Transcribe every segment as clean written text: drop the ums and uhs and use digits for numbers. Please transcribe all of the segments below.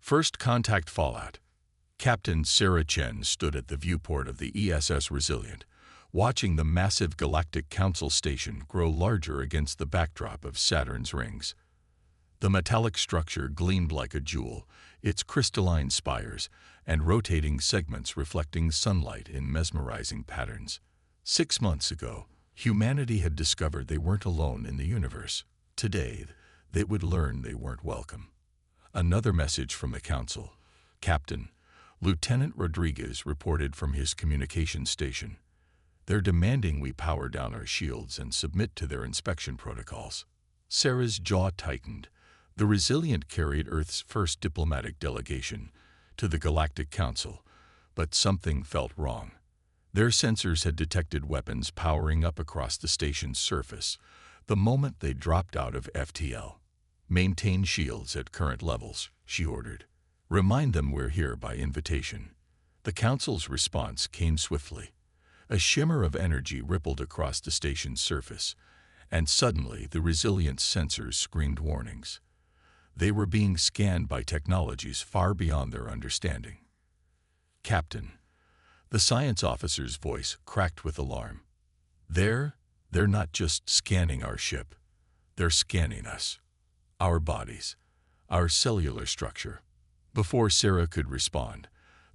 First contact fallout. Captain Sarah Chen stood at the viewport of the ESS Resilient, watching the massive Galactic Council station grow larger against the backdrop of Saturn's rings. The metallic structure gleamed like a jewel, its crystalline spires and rotating segments reflecting sunlight in mesmerizing patterns. 6 months ago, humanity had discovered they weren't alone in the universe. Today, they would learn they weren't welcome. Another message from the Council. Captain, Lieutenant Rodriguez reported from his communications station. They're demanding we power down our shields and submit to their inspection protocols. Sarah's jaw tightened. The Resilient carried Earth's first diplomatic delegation to the Galactic Council, but something felt wrong. Their sensors had detected weapons powering up across the station's surface the moment they dropped out of FTL. Maintain shields at current levels, she ordered. Remind them we're here by invitation. The Council's response came swiftly. A shimmer of energy rippled across the station's surface, and suddenly the Resilient sensors screamed warnings. They were being scanned by technologies far beyond their understanding. Captain, the science officer's voice cracked with alarm. They're not just scanning our ship. They're scanning us, our bodies, our cellular structure. Before Sarah could respond,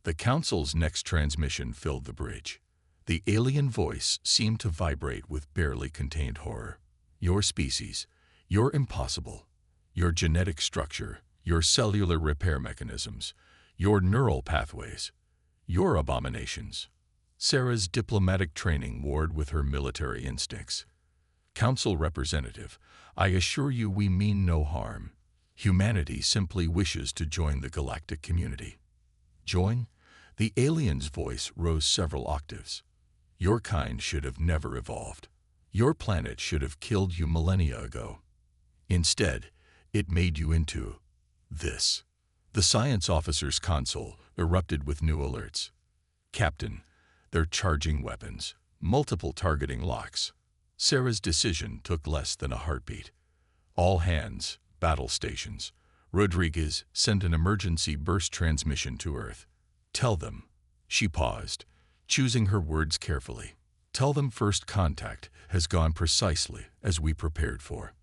the Council's next transmission filled the bridge. The alien voice seemed to vibrate with barely contained horror. Your species, your impossible, your genetic structure, your cellular repair mechanisms, your neural pathways, your abominations. Sarah's diplomatic training warred with her military instincts. Council representative, I assure you we mean no harm. Humanity simply wishes to join the galactic community. Join? The alien's voice rose several octaves. Your kind should have never evolved. Your planet should have killed you millennia ago. Instead, it made you into this. The science officer's console erupted with new alerts. Captain, they're charging weapons, multiple targeting locks. Sarah's decision took less than a heartbeat. All hands, battle stations. Rodriguez, send an emergency burst transmission to Earth. Tell them. She paused, choosing her words carefully. Tell them first contact has gone precisely as we prepared for.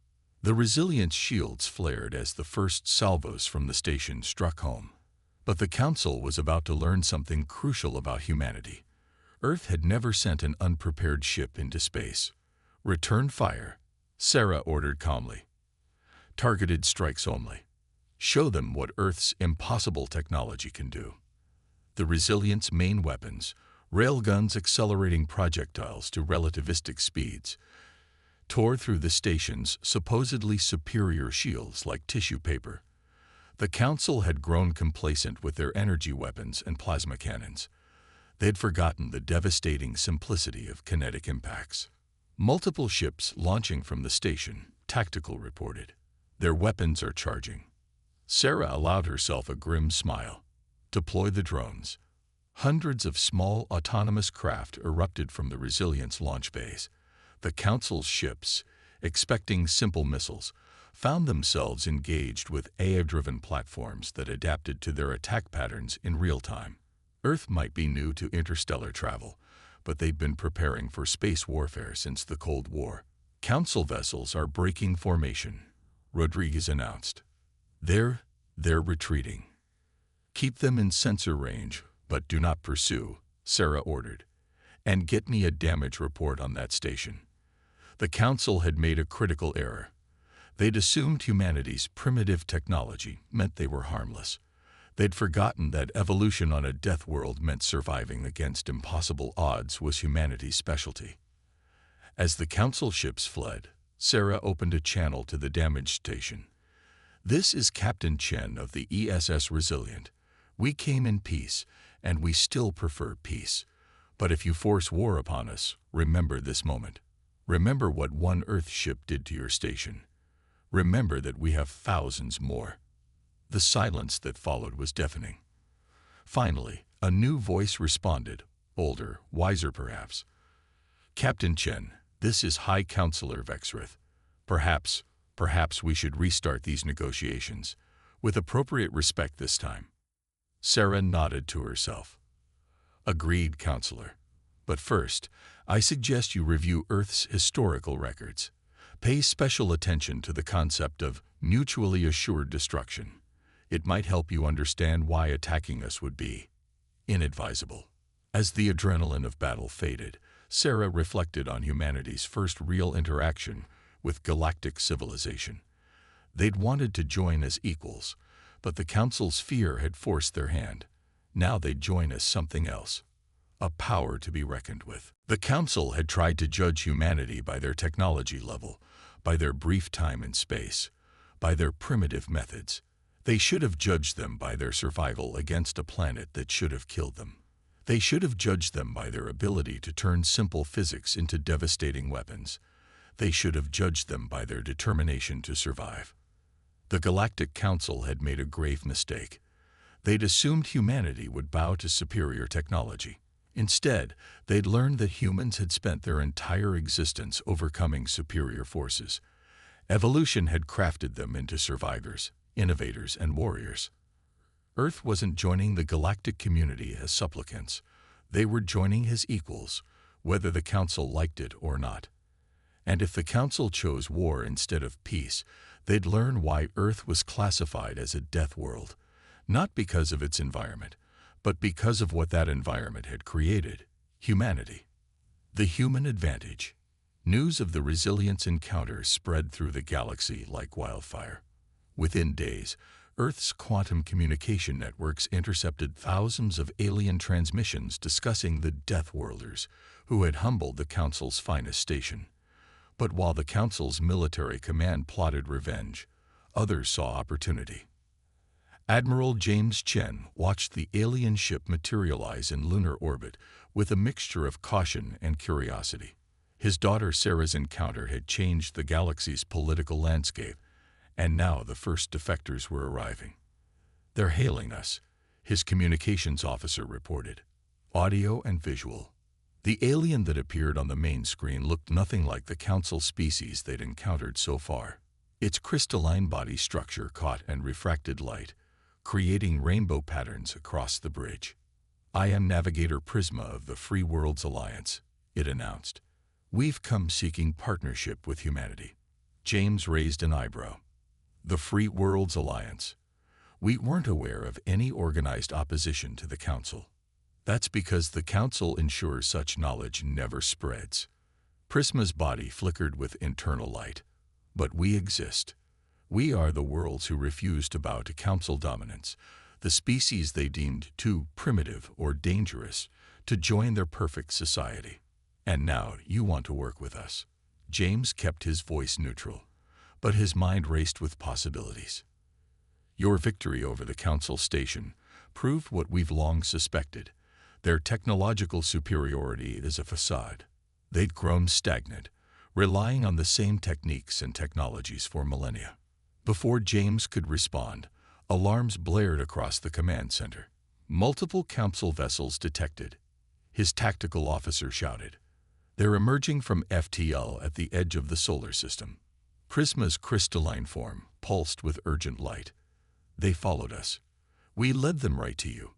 The Resilience shields flared as the first salvos from the station struck home. But the Council was about to learn something crucial about humanity. Earth had never sent an unprepared ship into space. Return fire, Sarah ordered calmly. Targeted strikes only. Show them what Earth's impossible technology can do. The Resilient's main weapons, railguns accelerating projectiles to relativistic speeds, tore through the station's supposedly superior shields like tissue paper. The Council had grown complacent with their energy weapons and plasma cannons. They'd forgotten the devastating simplicity of kinetic impacts. Multiple ships launching from the station, Tactical reported. Their weapons are charging. Sarah allowed herself a grim smile. Deploy the drones. Hundreds of small autonomous craft erupted from the Resilience launch bays. The Council's ships, expecting simple missiles, found themselves engaged with AI-driven platforms that adapted to their attack patterns in real time. Earth might be new to interstellar travel, but they've been preparing for space warfare since the Cold War. Council vessels are breaking formation, Rodriguez announced. They're retreating. Keep them in sensor range, but do not pursue, Sarah ordered. And get me a damage report on that station. The Council had made a critical error. They'd assumed humanity's primitive technology meant they were harmless. They'd forgotten that evolution on a death world meant surviving against impossible odds was humanity's specialty. As the Council ships fled, Sarah opened a channel to the damaged station. This is Captain Chen of the ESS Resilient. We came in peace, and we still prefer peace. But if you force war upon us, remember this moment. Remember what one Earth ship did to your station. Remember that we have thousands more. The silence that followed was deafening. Finally, a new voice responded, older, wiser perhaps. Captain Chen, this is High Counselor Vexrith. Perhaps we should restart these negotiations. with appropriate respect this time. Sarah nodded to herself. Agreed, counselor. But first, I suggest you review Earth's historical records. Pay special attention to the concept of mutually assured destruction. It might help you understand why attacking us would be inadvisable. As the adrenaline of battle faded, Sarah reflected on humanity's first real interaction with galactic civilization. They'd wanted to join as equals, but the Council's fear had forced their hand. Now they'd join as something else, a power to be reckoned with. The Council had tried to judge humanity by their technology level, by their brief time in space, by their primitive methods. They should have judged them by their survival against a planet that should have killed them. They should have judged them by their ability to turn simple physics into devastating weapons. They should have judged them by their determination to survive. The Galactic Council had made a grave mistake. They'd assumed humanity would bow to superior technology. Instead, they'd learned that humans had spent their entire existence overcoming superior forces. Evolution had crafted them into survivors, innovators, and warriors. Earth wasn't joining the galactic community as supplicants. They were joining as equals, whether the Council liked it or not. And if the Council chose war instead of peace, they'd learn why Earth was classified as a death world, not because of its environment, but because of what that environment had created: humanity. The human advantage. News of the Resilience encounter spread through the galaxy like wildfire. Within days, Earth's quantum communication networks intercepted thousands of alien transmissions discussing the Death Worlders who had humbled the Council's finest station. But while the Council's military command plotted revenge, others saw opportunity. Admiral James Chen watched the alien ship materialize in lunar orbit with a mixture of caution and curiosity. His daughter Sarah's encounter had changed the galaxy's political landscape, and now the first defectors were arriving. "They're hailing us," his communications officer reported. Audio and visual. The alien that appeared on the main screen looked nothing like the Council species they'd encountered so far. Its crystalline body structure caught and refracted light, creating rainbow patterns across the bridge. "I am Navigator Prisma of the Free Worlds Alliance," it announced. "We've come seeking partnership with humanity." James raised an eyebrow. "The Free Worlds Alliance. We weren't aware of any organized opposition to the Council." "That's because the Council ensures such knowledge never spreads." Prisma's body flickered with internal light. "But we exist. We are the worlds who refuse to bow to Council dominance, the species they deemed too primitive or dangerous to join their perfect society. And now you want to work with us." James kept his voice neutral, but his mind raced with possibilities. "Your victory over the Council station proved what we've long suspected. Their technological superiority is a facade. They'd grown stagnant, relying on the same techniques and technologies for millennia." Before James could respond, alarms blared across the command center. "Multiple Council vessels detected," his tactical officer shouted. "They're emerging from FTL at the edge of the solar system." Prisma's crystalline form pulsed with urgent light. "They followed us. We led them right to you.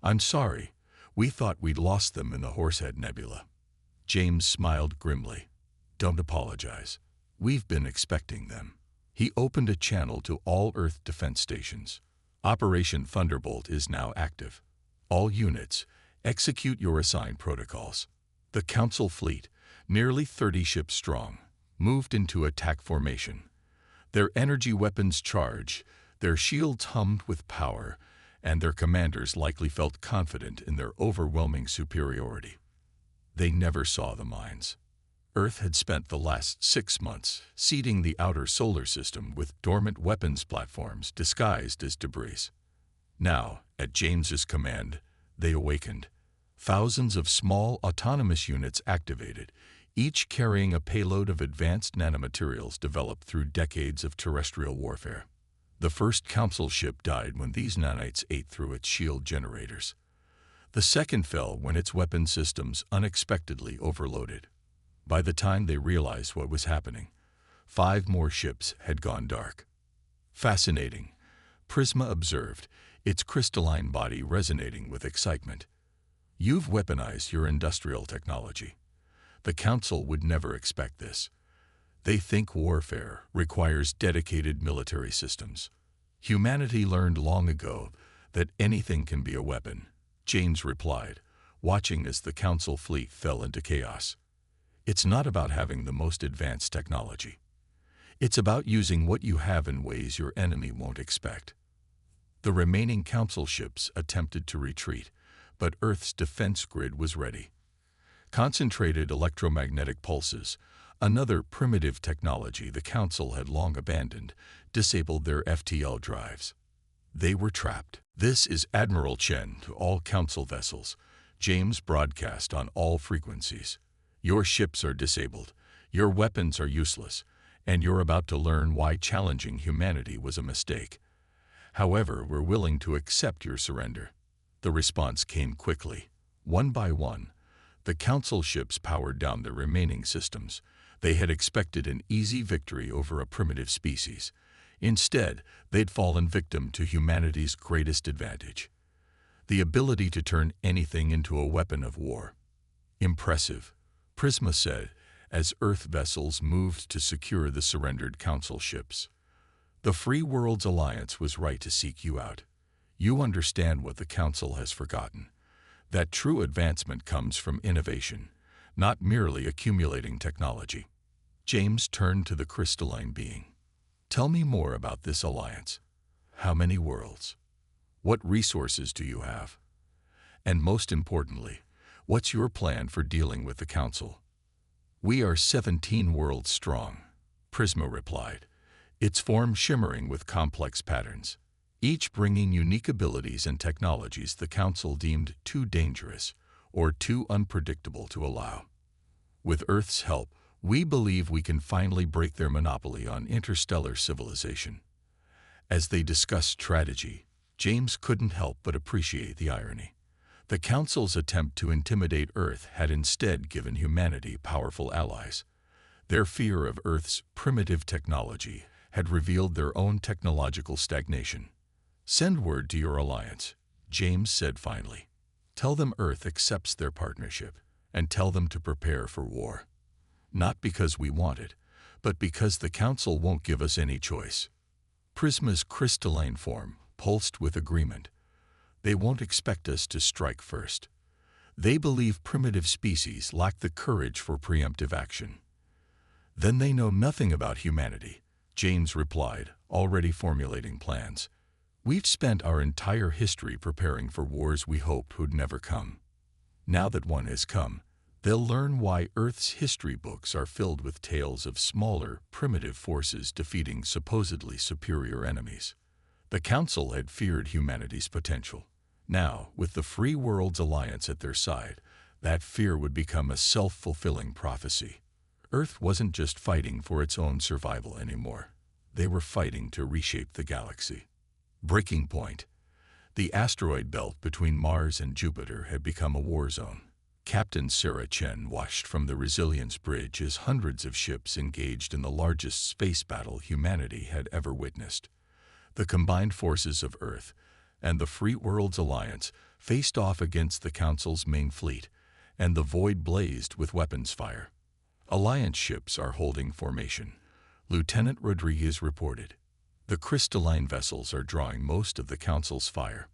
I'm sorry. We thought we'd lost them in the Horsehead Nebula." James smiled grimly. "Don't apologize. We've been expecting them." He opened a channel to all Earth defense stations. "Operation Thunderbolt is now active. All units, execute your assigned protocols." The Council fleet, nearly 30 ships strong, moved into attack formation. Their energy weapons charged, their shields hummed with power, and their commanders likely felt confident in their overwhelming superiority. They never saw the mines. Earth had spent the last 6 months seeding the outer solar system with dormant weapons platforms disguised as debris. Now, at James's command, they awakened. Thousands of small autonomous units activated, each carrying a payload of advanced nanomaterials developed through decades of terrestrial warfare. The first Council ship died when these nanites ate through its shield generators. The second fell when its weapon systems unexpectedly overloaded. By the time they realized what was happening, 5 more ships had gone dark. Fascinating, Prisma observed, its crystalline body resonating with excitement. You've weaponized your industrial technology. The Council would never expect this. They think warfare requires dedicated military systems. Humanity learned long ago that anything can be a weapon, James replied, watching as the Council fleet fell into chaos. It's not about having the most advanced technology. It's about using what you have in ways your enemy won't expect. The remaining Council ships attempted to retreat, but Earth's defense grid was ready. Concentrated electromagnetic pulses, another primitive technology the Council had long abandoned, disabled their FTL drives. They were trapped. "This is Admiral Chen to all Council vessels," James broadcast on all frequencies. "Your ships are disabled, your weapons are useless, and you're about to learn why challenging humanity was a mistake. However, we're willing to accept your surrender." The response came quickly. One by one, the Council ships powered down their remaining systems. They had expected an easy victory over a primitive species. Instead, they'd fallen victim to humanity's greatest advantage: the ability to turn anything into a weapon of war. "Impressive," Prisma said, as Earth vessels moved to secure the surrendered Council ships. "The Free Worlds Alliance was right to seek you out. You understand what the Council has forgotten: that true advancement comes from innovation, not merely accumulating technology." James turned to the crystalline being. "Tell me more about this alliance. How many worlds? What resources do you have? And most importantly, what's your plan for dealing with the Council?" "We are 17 worlds strong," Prisma replied, its form shimmering with complex patterns, each bringing unique abilities and technologies the Council deemed too dangerous or too unpredictable to allow. "With Earth's help, we believe we can finally break their monopoly on interstellar civilization." As they discussed strategy, James couldn't help but appreciate the irony. The Council's attempt to intimidate Earth had instead given humanity powerful allies. Their fear of Earth's primitive technology had revealed their own technological stagnation. "Send word to your alliance," James said finally. "Tell them Earth accepts their partnership, and tell them to prepare for war. Not because we want it, but because the Council won't give us any choice." Prisma's crystalline form pulsed with agreement. "They won't expect us to strike first. They believe primitive species lack the courage for preemptive action." "Then they know nothing about humanity," James replied, already formulating plans. "We've spent our entire history preparing for wars we hoped would never come. Now that one has come, they'll learn why Earth's history books are filled with tales of smaller, primitive forces defeating supposedly superior enemies." The Council had feared humanity's potential. Now, with the Free Worlds Alliance at their side, that fear would become a self-fulfilling prophecy. Earth wasn't just fighting for its own survival anymore. They were fighting to reshape the galaxy. Breaking point. The asteroid belt between Mars and Jupiter had become a war zone. Captain Sarah Chen watched from the Resilience Bridge as hundreds of ships engaged in the largest space battle humanity had ever witnessed. The combined forces of Earth and the Free Worlds Alliance faced off against the Council's main fleet, and the void blazed with weapons fire. "Alliance ships are holding formation," Lieutenant Rodriguez reported. "The crystalline vessels are drawing most of the Council's fire."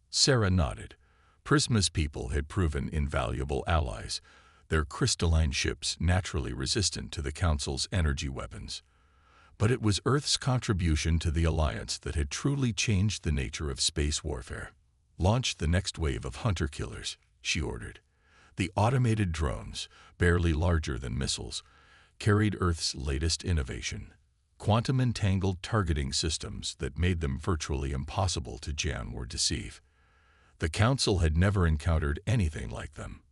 Sarah nodded. Prisma's people had proven invaluable allies, their crystalline ships naturally resistant to the Council's energy weapons. But it was Earth's contribution to the Alliance that had truly changed the nature of space warfare. "Launch the next wave of hunter-killers," she ordered. The automated drones, barely larger than missiles, carried Earth's latest innovation: quantum-entangled targeting systems that made them virtually impossible to jam or deceive. The Council had never encountered anything like them.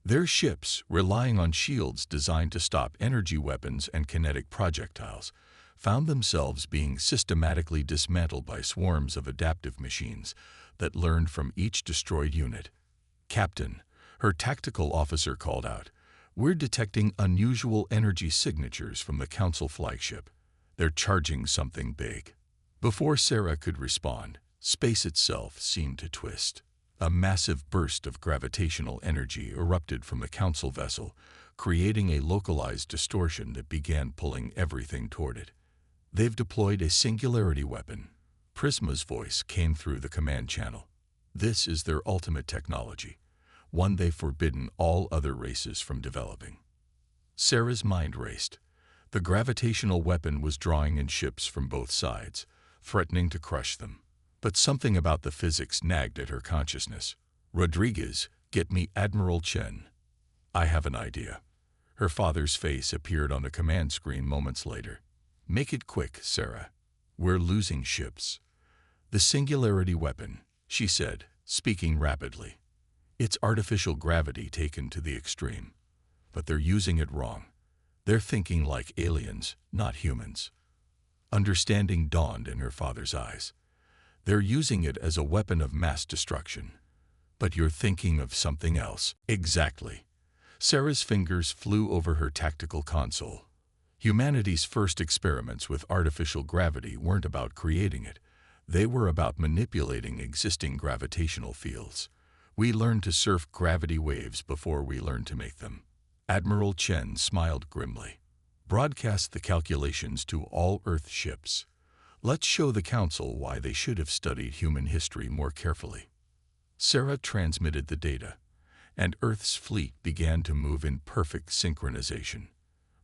Their ships, relying on shields designed to stop energy weapons and kinetic projectiles, found themselves being systematically dismantled by swarms of adaptive machines that learned from each destroyed unit. "Captain," her tactical officer called out, "we're detecting unusual energy signatures from the Council flagship. They're charging something big." Before Sarah could respond, space itself seemed to twist. A massive burst of gravitational energy erupted from the Council vessel, creating a localized distortion that began pulling everything toward it. "They've deployed a singularity weapon." Prisma's voice came through the command channel. "This is their ultimate technology, one they've forbidden all other races from developing." Sarah's mind raced. The gravitational weapon was drawing in ships from both sides, threatening to crush them. But something about the physics nagged at her consciousness. "Rodriguez, get me Admiral Chen." "I have an idea." Her father's face appeared on the command screen moments later. "Make it quick, Sarah. We're losing ships." "The singularity weapon," she said, speaking rapidly. "It's artificial gravity taken to the extreme. But they're using it wrong. They're thinking like aliens, not humans." Understanding dawned in her father's eyes. "They're using it as a weapon of mass destruction. But you're thinking of something else." "Exactly." Sarah's fingers flew over her tactical console. Humanity's first experiments with artificial gravity weren't about creating it. They were about manipulating existing gravitational fields. We learned to surf gravity waves before we learned to make them. Admiral Chen smiled grimly. "Broadcast the calculations to all Earth ships. Let's show the Council why they should have studied human history more carefully." Sarah transmitted the data, and Earth's fleet began to move in perfect synchronization.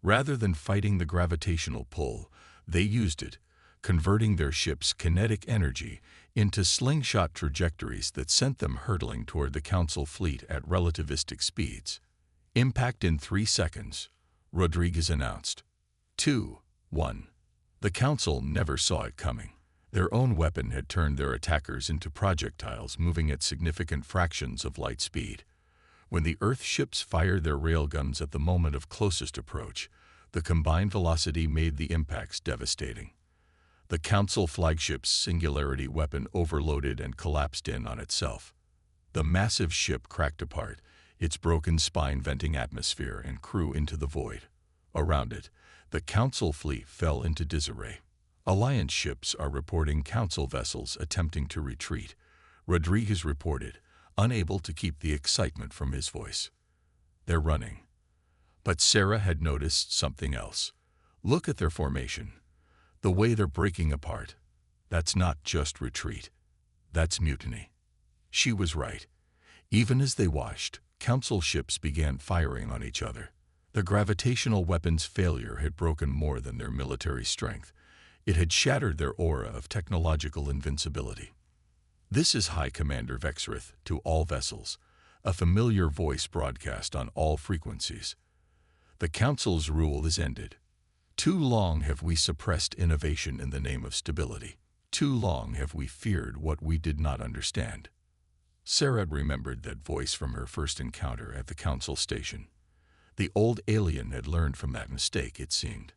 Rather than fighting the gravitational pull, they used it, converting their ships' kinetic energy into slingshot trajectories that sent them hurtling toward the Council fleet at relativistic speeds. "Impact in 3 seconds," Rodriguez announced. 2, 1. The Council never saw it coming. Their own weapon had turned their attackers into projectiles moving at significant fractions of light speed. When the Earth ships fired their railguns at the moment of closest approach, the combined velocity made the impacts devastating. The Council flagship's singularity weapon overloaded and collapsed in on itself. The massive ship cracked apart, its broken spine venting atmosphere and crew into the void. Around it, the Council fleet fell into disarray. Alliance ships are reporting Council vessels attempting to retreat, Rodriguez reported, unable to keep the excitement from his voice. "They're running." But Sarah had noticed something else. "Look at their formation. The way they're breaking apart. That's not just retreat. That's mutiny." She was right. Even as they watched, Council ships began firing on each other. The gravitational weapon's failure had broken more than their military strength. It had shattered their aura of technological invincibility. "This is High Commander Vexrith to all vessels," a familiar voice broadcast on all frequencies. "The Council's rule is ended. Too long have we suppressed innovation in the name of stability. Too long have we feared what we did not understand." Sarah remembered that voice from her first encounter at the Council station. The old alien had learned from that mistake, it seemed.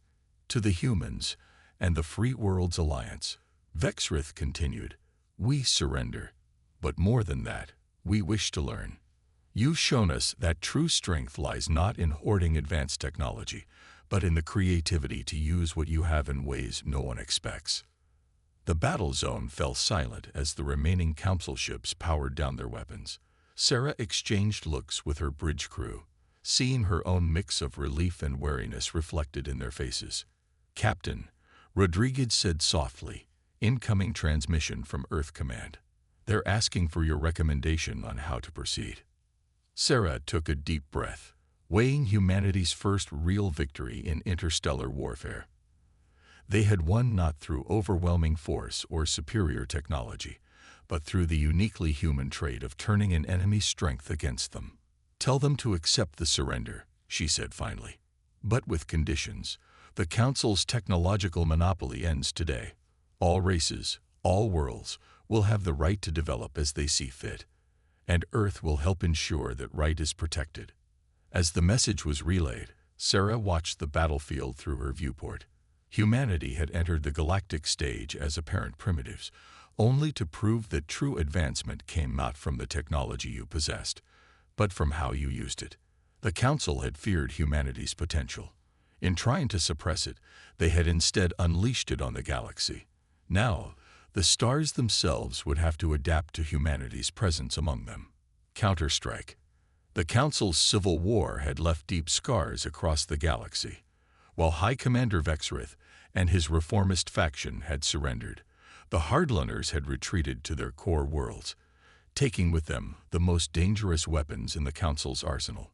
"To the humans and the Free Worlds Alliance," Vexrith continued, "we surrender. But more than that, we wish to learn. You've shown us that true strength lies not in hoarding advanced technology, but in the creativity to use what you have in ways no one expects." The battle zone fell silent as the remaining Council ships powered down their weapons. Sarah exchanged looks with her bridge crew, seeing her own mix of relief and wariness reflected in their faces. "Captain," Rodriguez said softly, "incoming transmission from Earth Command. They're asking for your recommendation on how to proceed." Sarah took a deep breath, weighing humanity's first real victory in interstellar warfare. They had won not through overwhelming force or superior technology, but through the uniquely human trait of turning an enemy's strength against them. "Tell them to accept the surrender," she said finally. "But with conditions. The Council's technological monopoly ends today. All races, all worlds, will have the right to develop as they see fit. And Earth will help ensure that right is protected." As the message was relayed, Sarah watched the battlefield through her viewport. Humanity had entered the galactic stage as apparent primitives, only to prove that true advancement came not from the technology you possessed, but from how you used it. The Council had feared humanity's potential. In trying to suppress it, they had instead unleashed it on the galaxy. Now, the stars themselves would have to adapt to humanity's presence among them. Counterstrike. The Council's civil war had left deep scars across the galaxy. While High Commander Vexrith and his reformist faction had surrendered, the Hardliners had retreated to their core worlds, taking with them the most dangerous weapons in the Council's arsenal.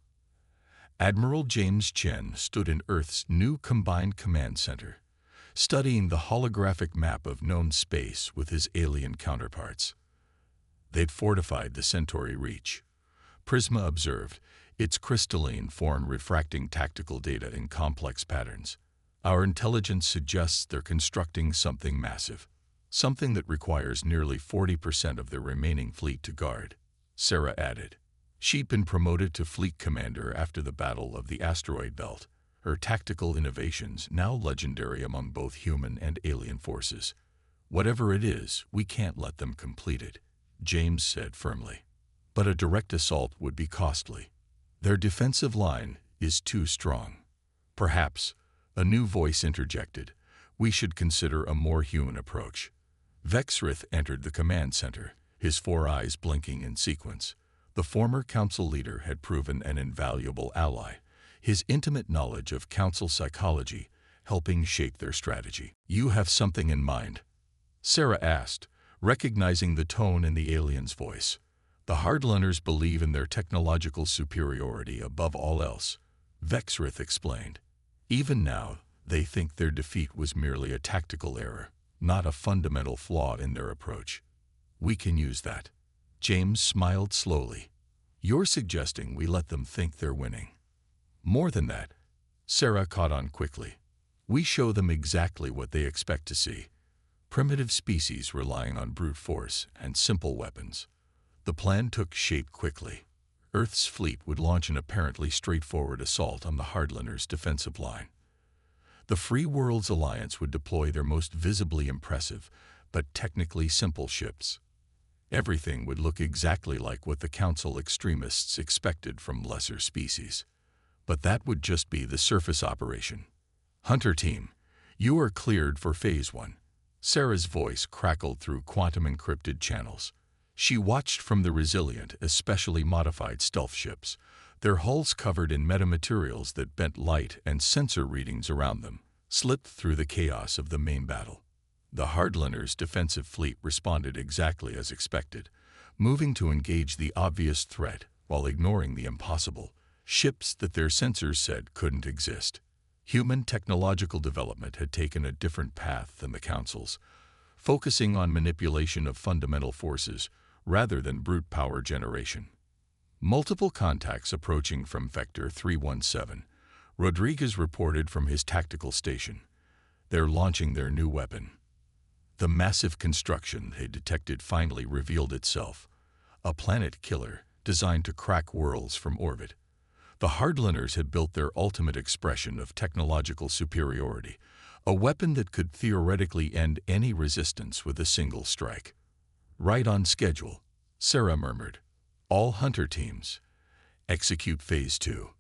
Admiral James Chen stood in Earth's new Combined Command Center, studying the holographic map of known space with his alien counterparts. They'd fortified the Centauri Reach. Prisma observed, its crystalline form refracting tactical data in complex patterns. Our intelligence suggests they're constructing something massive, something that requires nearly 40% of their remaining fleet to guard, Sarah added. She'd been promoted to fleet commander after the Battle of the Asteroid Belt, her tactical innovations now legendary among both human and alien forces. Whatever it is, we can't let them complete it, James said firmly. But a direct assault would be costly. Their defensive line is too strong. Perhaps, a new voice interjected, we should consider a more human approach. Vexrith entered the command center, his 4 eyes blinking in sequence. The former council leader had proven an invaluable ally, his intimate knowledge of council psychology helping shape their strategy. You have something in mind? Sarah asked, recognizing the tone in the alien's voice. The Hardliners believe in their technological superiority above all else, Vexrith explained. Even now, they think their defeat was merely a tactical error, not a fundamental flaw in their approach. We can use that. James smiled slowly. You're suggesting we let them think they're winning. More than that, Sarah caught on quickly. We show them exactly what they expect to see. Primitive species relying on brute force and simple weapons. The plan took shape quickly. Earth's fleet would launch an apparently straightforward assault on the Hardliners' defensive line. The Free Worlds Alliance would deploy their most visibly impressive, but technically simple ships. Everything would look exactly like what the Council extremists expected from lesser species. But that would just be the surface operation. Hunter Team, you are cleared for Phase 1. Sarah's voice crackled through quantum-encrypted channels. She watched from the resilient, especially modified stealth ships, their hulls covered in metamaterials that bent light and sensor readings around them, slipped through the chaos of the main battle. The Hardliners' defensive fleet responded exactly as expected, moving to engage the obvious threat while ignoring the impossible, ships that their sensors said couldn't exist. Human technological development had taken a different path than the Council's, focusing on manipulation of fundamental forces rather than brute power generation. Multiple contacts approaching from Vector 317, Rodriguez reported from his tactical station. They're launching their new weapon. The massive construction they detected finally revealed itself, a planet killer designed to crack worlds from orbit. The Hardliners had built their ultimate expression of technological superiority, a weapon that could theoretically end any resistance with a single strike. Right on schedule, Sarah murmured. All Hunter teams. Execute Phase 2.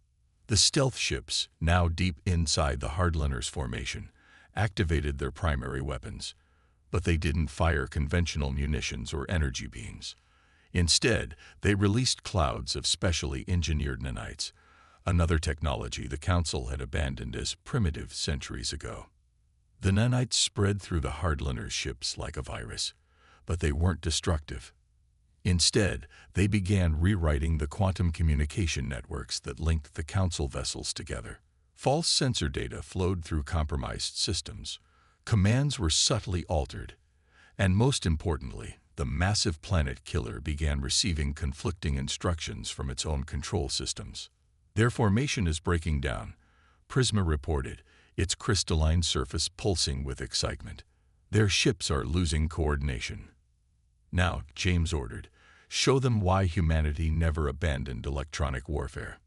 The stealth ships, now deep inside the Hardliners' formation, activated their primary weapons. But they didn't fire conventional munitions or energy beams. Instead, they released clouds of specially engineered nanites, another technology the Council had abandoned as primitive centuries ago. The nanites spread through the Hardliners' ships like a virus, but they weren't destructive. Instead, they began rewriting the quantum communication networks that linked the Council vessels together. False sensor data flowed through compromised systems. Commands were subtly altered. And most importantly, the massive planet killer began receiving conflicting instructions from its own control systems. Their formation is breaking down, Prisma reported, its crystalline surface pulsing with excitement. Their ships are losing coordination. Now, James ordered, show them why humanity never abandoned electronic warfare.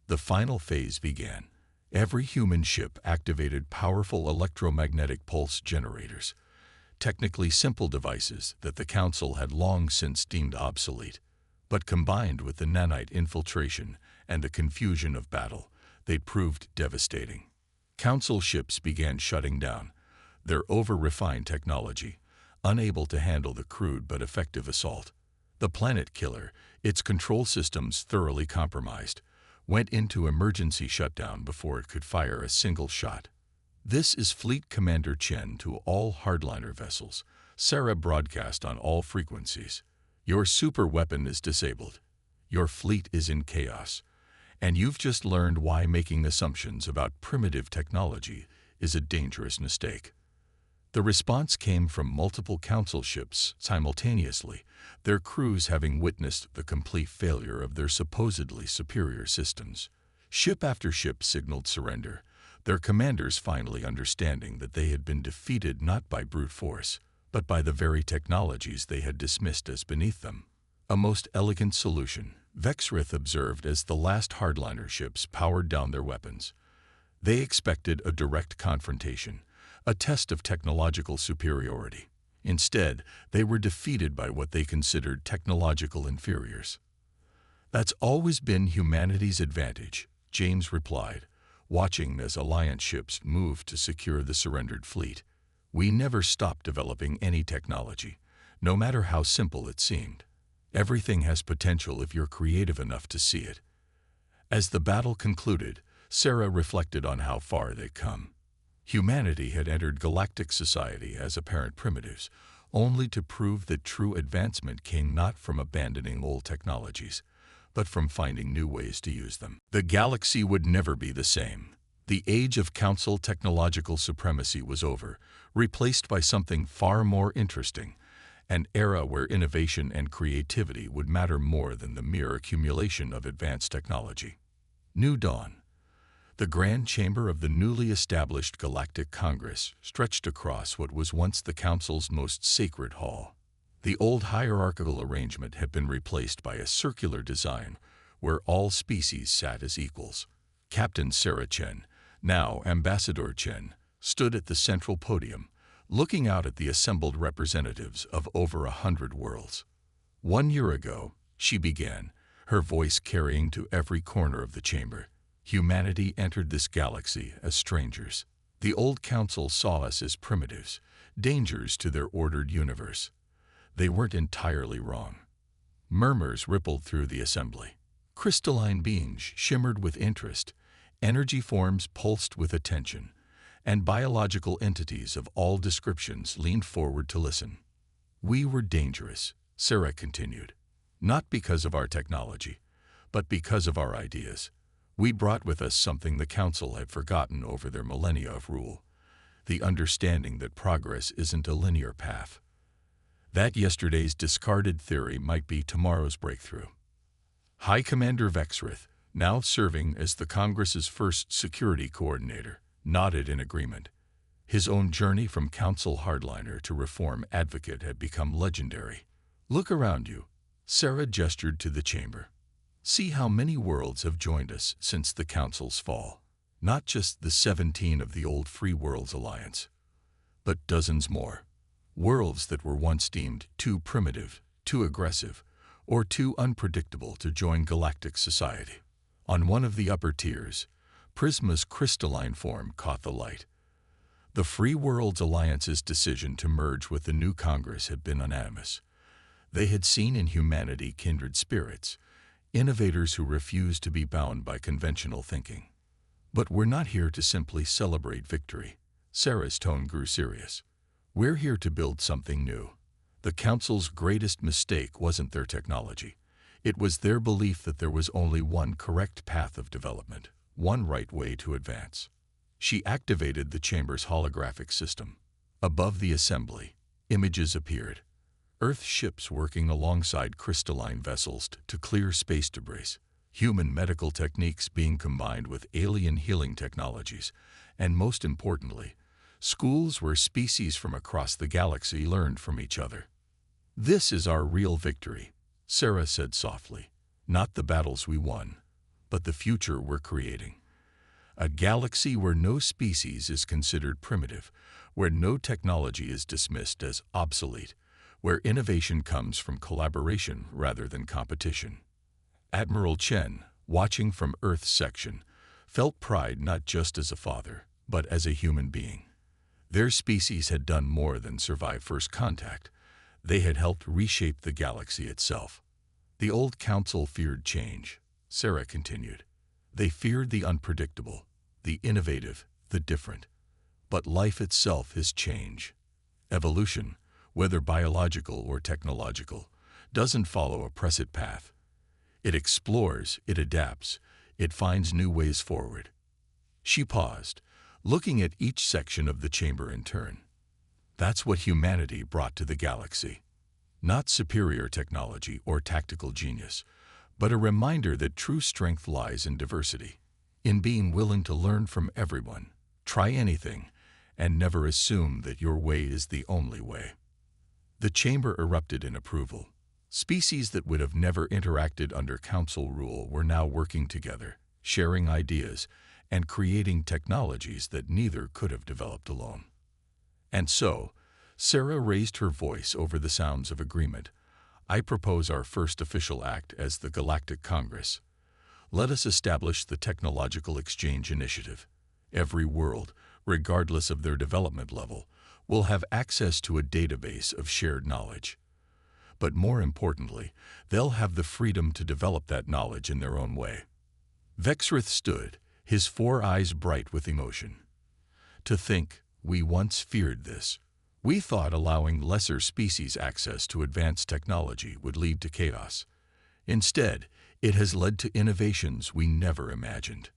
The final phase began. Every human ship activated powerful electromagnetic pulse generators, technically simple devices that the Council had long since deemed obsolete. But combined with the nanite infiltration and the confusion of battle, they proved devastating. Council ships began shutting down, their over-refined technology, unable to handle the crude but effective assault. The Planet Killer, its control systems thoroughly compromised, went into emergency shutdown before it could fire a single shot. "This is Fleet Commander Chen to all hardliner vessels," Sarah broadcast on all frequencies. "Your super weapon is disabled. Your fleet is in chaos. And you've just learned why making assumptions about primitive technology is a dangerous mistake." The response came from multiple council ships simultaneously, their crews having witnessed the complete failure of their supposedly superior systems. Ship after ship signaled surrender, their commanders finally understanding that they had been defeated not by brute force, but by the very technologies they had dismissed as beneath them. "A most elegant solution," Vexrith observed as the last hardliner ships powered down their weapons. They expected a direct confrontation, a test of technological superiority. Instead, they were defeated by what they considered technological inferiors. "That's always been humanity's advantage," James replied, watching as Alliance ships moved to secure the surrendered fleet. "We never stopped developing any technology, no matter how simple it seemed. Everything has potential if you're creative enough to see it." As the battle concluded, Sarah reflected on how far they'd come. Humanity had entered galactic society as apparent primitives, only to prove that true advancement came not from abandoning old technologies, but from finding new ways to use them. The galaxy would never be the same. The age of council technological supremacy was over, replaced by something far more interesting, an era where innovation and creativity would matter more than the mere accumulation of advanced technology. New Dawn. The grand chamber of the newly established Galactic Congress stretched across what was once the Council's most sacred hall. The old hierarchical arrangement had been replaced by a circular design where all species sat as equals. Captain Sarah Chen, now Ambassador Chen, stood at the central podium, looking out at the assembled representatives of over 100 worlds. "1 year ago," she began, her voice carrying to every corner of the chamber, "humanity entered this galaxy as strangers. The old council saw us as primitives, dangers to their ordered universe. They weren't entirely wrong." Murmurs rippled through the assembly. Crystalline beings shimmered with interest, energy forms pulsed with attention, and biological entities of all descriptions leaned forward to listen. "We were dangerous," Sarah continued, "not because of our technology, but because of our ideas. We brought with us something the Council had forgotten over their millennia of rule, the understanding that progress isn't a linear path. That yesterday's discarded theory might be tomorrow's breakthrough." High Commander Vexrith, now serving as the Congress's first security coordinator, nodded in agreement. His own journey from council hardliner to reform advocate had become legendary. "Look around you," Sarah gestured to the chamber. "See how many worlds have joined us since the Council's fall. Not just the 17 of the old Free Worlds Alliance, but dozens more. Worlds that were once deemed too primitive, too aggressive, or too unpredictable to join galactic society." On one of the upper tiers, Prisma's crystalline form caught the light. The Free Worlds Alliance's decision to merge with the new Congress had been unanimous. They had seen in humanity kindred spirits, innovators who refused to be bound by conventional thinking. "But we're not here to simply celebrate victory." Sarah's tone grew serious. "We're here to build something new. The Council's greatest mistake wasn't their technology. It was their belief that there was only one correct path of development, one right way to advance." She activated the chamber's holographic system. Above the assembly, images appeared. Earth ships working alongside crystalline vessels to clear space debris, human medical techniques being combined with alien healing technologies, and most importantly, schools where species from across the galaxy learned from each other. "This is our real victory," Sarah said softly. "Not the battles we won, but the future we're creating. A galaxy where no species is considered primitive, where no technology is dismissed as obsolete, where innovation comes from collaboration rather than competition." Admiral Chen, watching from Earth's section, felt pride not just as a father, but as a human being. Their species had done more than survive first contact. They had helped reshape the galaxy itself. The old council feared change, Sarah continued. They feared the unpredictable, the innovative, the different. But life itself is change. Evolution, whether biological or technological, doesn't follow a preset path. It explores, it adapts, it finds new ways forward. She paused, looking at each section of the chamber in turn. That's what humanity brought to the galaxy. Not superior technology or tactical genius, but a reminder that true strength lies in diversity, in being willing to learn from everyone, try anything, and never assume that your way is the only way. The chamber erupted in approval. Species that would have never interacted under council rule were now working together, sharing ideas, and creating technologies that neither could have developed alone. And so, Sarah raised her voice over the sounds of agreement. I propose our first official act as the Galactic Congress. Let us establish the Technological Exchange Initiative. Every world, regardless of their development level, will have access to a database of shared knowledge. But more importantly, they'll have the freedom to develop that knowledge in their own way. Vexrith stood, his 4 eyes bright with emotion. To think, we once feared this. We thought allowing lesser species access to advanced technology would lead to chaos. Instead, it has led to innovations we never imagined.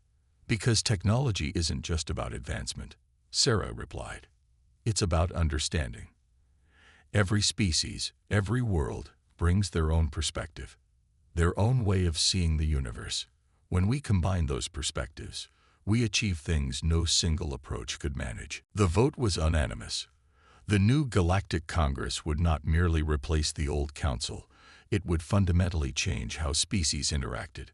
Because technology isn't just about advancement, Sarah replied. It's about understanding. Every species, every world, brings their own perspective, their own way of seeing the universe. When we combine those perspectives, we achieve things no single approach could manage. The vote was unanimous. The new Galactic Congress would not merely replace the old council, it would fundamentally change how species interacted.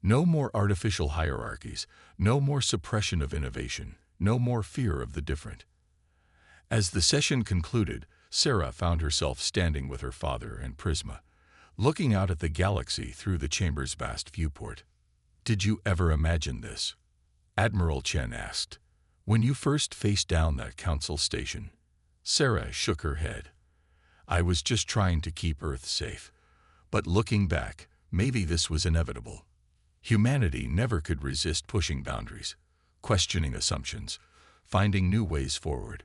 No more artificial hierarchies, no more suppression of innovation, no more fear of the different. As the session concluded, Sarah found herself standing with her father and Prisma, looking out at the galaxy through the chamber's vast viewport. Did you ever imagine this? Admiral Chen asked. When you first faced down that council station? Sarah shook her head. I was just trying to keep Earth safe. But looking back, maybe this was inevitable. Humanity never could resist pushing boundaries, questioning assumptions, finding new ways forward.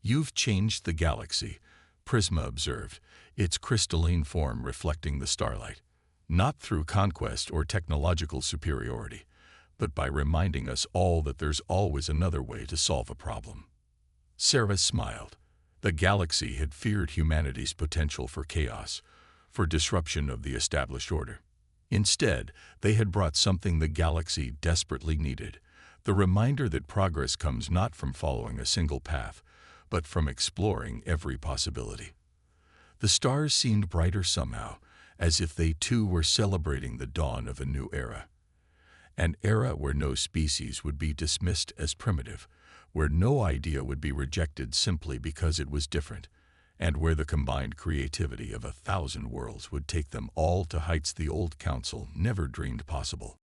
You've changed the galaxy, Prisma observed, its crystalline form reflecting the starlight. Not through conquest or technological superiority, but by reminding us all that there's always another way to solve a problem. Sarah smiled. The galaxy had feared humanity's potential for chaos, for disruption of the established order. Instead, they had brought something the galaxy desperately needed, the reminder that progress comes not from following a single path, but from exploring every possibility. The stars seemed brighter somehow, as if they too were celebrating the dawn of a new era. An era where no species would be dismissed as primitive, where no idea would be rejected simply because it was different, and where the combined creativity of 1,000 worlds would take them all to heights the old council never dreamed possible.